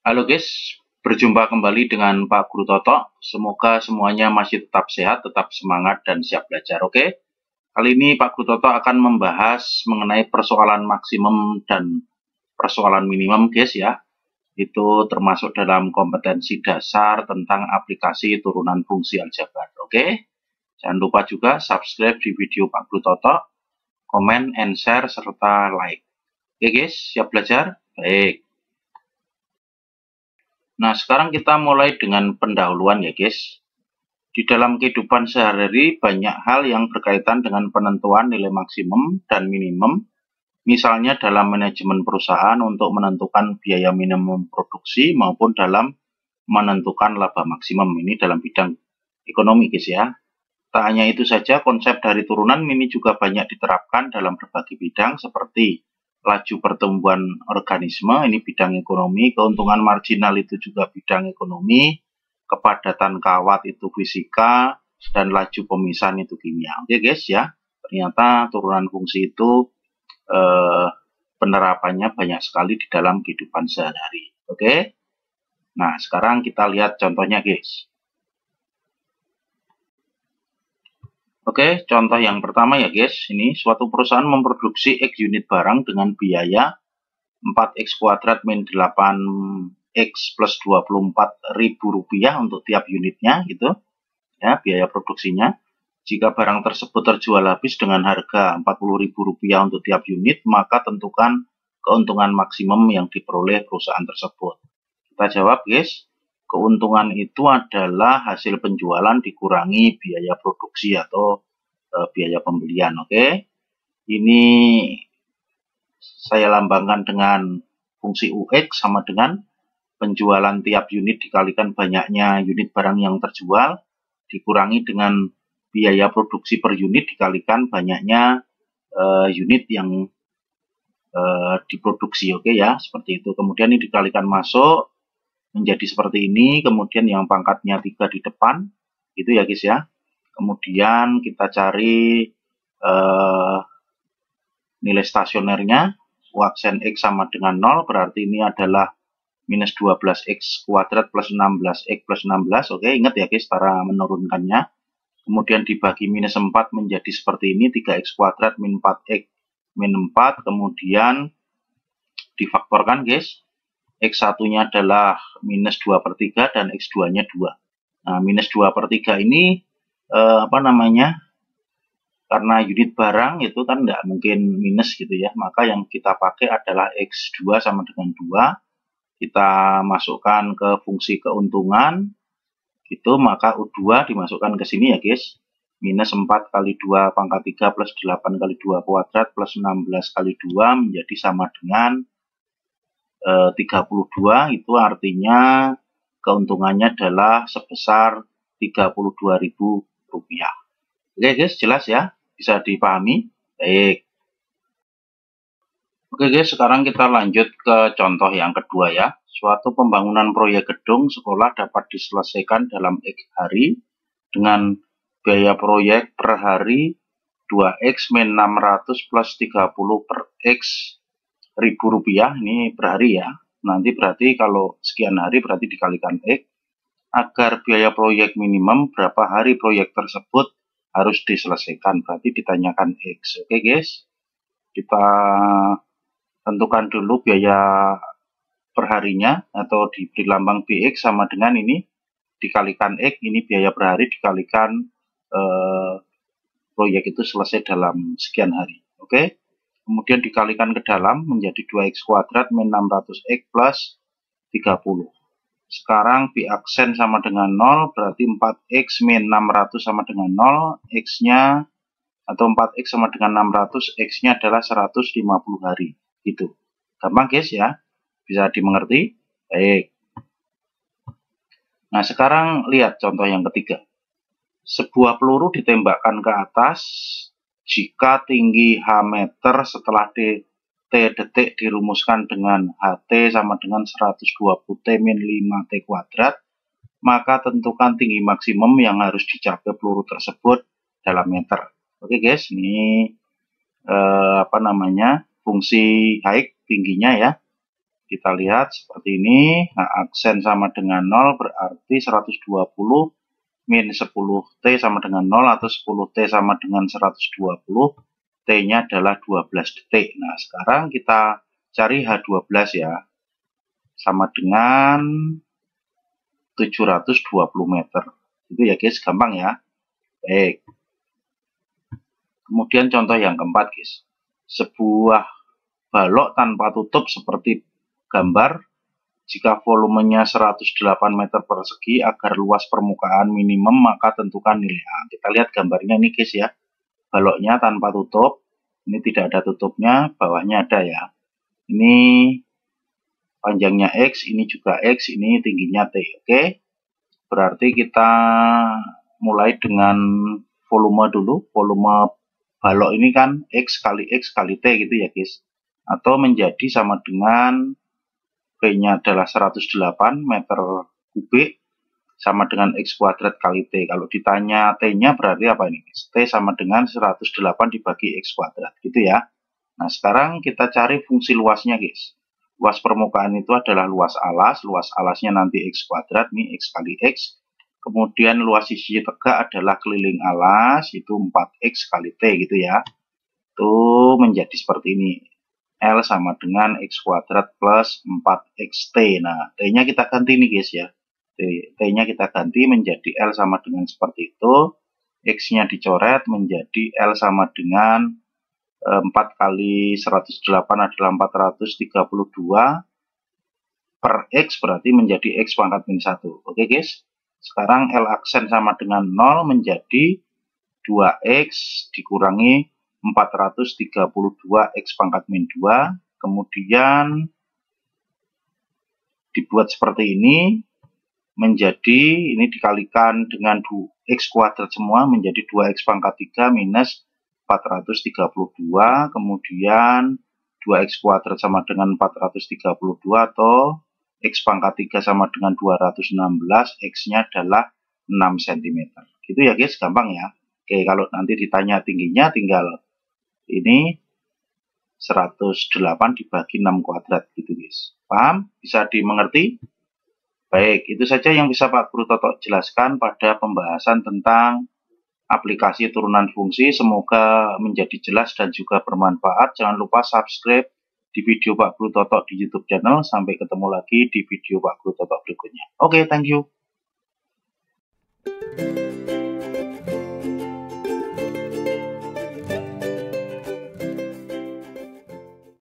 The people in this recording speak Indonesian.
Halo guys, berjumpa kembali dengan Pak Guru Toto. Semoga semuanya masih tetap sehat, tetap semangat, dan siap belajar. Oke, kali ini Pak Guru Toto akan membahas mengenai persoalan maksimum dan persoalan minimum guys ya. Itu termasuk dalam kompetensi dasar tentang aplikasi turunan fungsi aljabar. Oke, jangan lupa juga subscribe di video Pak Guru Toto, komen, and share, serta like. Oke guys, siap belajar? Baik. Nah, sekarang kita mulai dengan pendahuluan ya guys. Di dalam kehidupan sehari-hari banyak hal yang berkaitan dengan penentuan nilai maksimum dan minimum. Misalnya dalam manajemen perusahaan untuk menentukan biaya minimum produksi maupun dalam menentukan laba maksimum. Ini dalam bidang ekonomi guys ya. Tak hanya itu saja, konsep dari turunan ini juga banyak diterapkan dalam berbagai bidang seperti laju pertumbuhan organisme, ini bidang ekonomi, keuntungan marginal itu juga bidang ekonomi, kepadatan kawat itu fisika, dan laju pemisahan itu kimia. Oke guys ya, ternyata turunan fungsi itu penerapannya banyak sekali di dalam kehidupan sehari-hari. Oke, nah sekarang kita lihat contohnya guys. Oke, contoh yang pertama ya guys, ini suatu perusahaan memproduksi X unit barang dengan biaya 4X kuadrat min 8X plus 24 ribu rupiah untuk tiap unitnya gitu ya, biaya produksinya. Jika barang tersebut terjual habis dengan harga 40 ribu rupiah untuk tiap unit, maka tentukan keuntungan maksimum yang diperoleh perusahaan tersebut. Kita jawab guys, keuntungan itu adalah hasil penjualan dikurangi biaya produksi atau biaya pembelian. Oke, ini saya lambangkan dengan fungsi UX sama dengan penjualan tiap unit dikalikan banyaknya unit barang yang terjual dikurangi dengan biaya produksi per unit dikalikan banyaknya unit yang diproduksi. Oke ya, seperti itu. Kemudian ini dikalikan masuk menjadi seperti ini, kemudian yang pangkatnya 3 di depan, itu ya guys ya. Kemudian kita cari nilai stasionernya, kuotient X sama dengan 0, berarti ini adalah minus 12X kuadrat plus 16X plus 16, oke, ingat ya guys cara menurunkannya. Kemudian dibagi minus 4 menjadi seperti ini, 3X kuadrat min 4X min 4, kemudian difaktorkan guys. X1-nya adalah minus 2 per 3 dan X2-nya 2. Nah, minus 2 per 3 ini karena unit barang itu kan nggak mungkin minus gitu ya, maka yang kita pakai adalah X2 sama dengan 2. Kita masukkan ke fungsi keuntungan, gitu, maka U2 dimasukkan ke sini ya guys. Minus 4 kali 2 pangkat 3 plus 8 kali 2 kuadrat plus 16 kali 2 menjadi sama dengan 32, itu artinya keuntungannya adalah sebesar 32.000 rupiah. Oke guys, jelas ya? Bisa dipahami? Baik. Oke guys, sekarang kita lanjut ke contoh yang kedua ya. Suatu pembangunan proyek gedung sekolah dapat diselesaikan dalam X hari dengan biaya proyek per hari 2X min 600 plus 30 per X ribu rupiah, ini per hari ya. Nanti berarti kalau sekian hari berarti dikalikan X. Agar biaya proyek minimum berapa hari proyek tersebut harus diselesaikan, berarti ditanyakan X. Oke guys, kita tentukan dulu biaya perharinya atau diberi lambang BX sama dengan ini dikalikan X, ini biaya per hari dikalikan proyek itu selesai dalam sekian hari. Oke, kemudian dikalikan ke dalam menjadi 2X kuadrat min 600X plus 30. Sekarang B aksen sama dengan 0, berarti 4X min 600 sama dengan 0, X-nya atau 4X sama dengan 600, X-nya adalah 150 hari. Gitu. Gampang guys ya? Bisa dimengerti? Baik. Nah sekarang lihat contoh yang ketiga. Sebuah peluru ditembakkan ke atas jika tinggi H meter setelah T detik dirumuskan dengan HT sama dengan 120T min 5T kuadrat, maka tentukan tinggi maksimum yang harus dicapai peluru tersebut dalam meter. Oke guys, ini fungsi height tingginya ya. Kita lihat seperti ini. Nah, aksen sama dengan 0 berarti 120 min 10T sama dengan 0 atau 10T sama dengan 120. T-nya adalah 12 detik. Nah, sekarang kita cari H12 ya. Sama dengan 720 meter. Itu ya guys, gampang ya. Baik. Kemudian contoh yang keempat guys. Sebuah balok tanpa tutup seperti gambar. Jika volumenya 108 meter persegi agar luas permukaan minimum, maka tentukan nilai A. Kita lihat gambarnya ini guys ya. Baloknya tanpa tutup. Ini tidak ada tutupnya, bawahnya ada ya. Ini panjangnya X, ini juga X, ini tingginya T. Oke. Berarti kita mulai dengan volume dulu. Volume balok ini kan X kali T gitu ya guys. Atau menjadi sama dengan P-nya adalah 108 meter kubik sama dengan X kuadrat kali T. Kalau ditanya T-nya berarti apa ini? T sama dengan 108 dibagi X kuadrat gitu ya. Nah, sekarang kita cari fungsi luasnya guys. Luas permukaan itu adalah luas alasnya nanti X kuadrat, nih X kali X. Kemudian luas sisi tegak adalah keliling alas, itu 4X kali T gitu ya. Itu menjadi seperti ini. L sama dengan X kuadrat plus 4XT. Nah, T-nya kita ganti nih guys ya. T-nya kita ganti menjadi L sama dengan seperti itu. X-nya dicoret menjadi L sama dengan 4 kali 108 adalah 432 per X berarti menjadi X pangkat min 1. Oke guys. Sekarang L aksen sama dengan 0 menjadi 2X dikurangi 432 X pangkat min 2. Kemudian dibuat seperti ini. Menjadi, ini dikalikan dengan X kuadrat semua menjadi 2X pangkat 3 minus 432. Kemudian 2X kuadrat sama dengan 432 atau X pangkat 3 sama dengan 216. X-nya adalah 6 cm. Gitu ya guys, gampang ya. Oke, kalau nanti ditanya tingginya tinggal ini 108 dibagi 6 kuadrat gitu guys. Paham? Bisa dimengerti? Baik, itu saja yang bisa Pak Guru Toto jelaskan pada pembahasan tentang aplikasi turunan fungsi. Semoga menjadi jelas dan juga bermanfaat. Jangan lupa subscribe di video Pak Guru Toto di YouTube channel. Sampai ketemu lagi di video Pak Guru Toto berikutnya. Oke, thank you.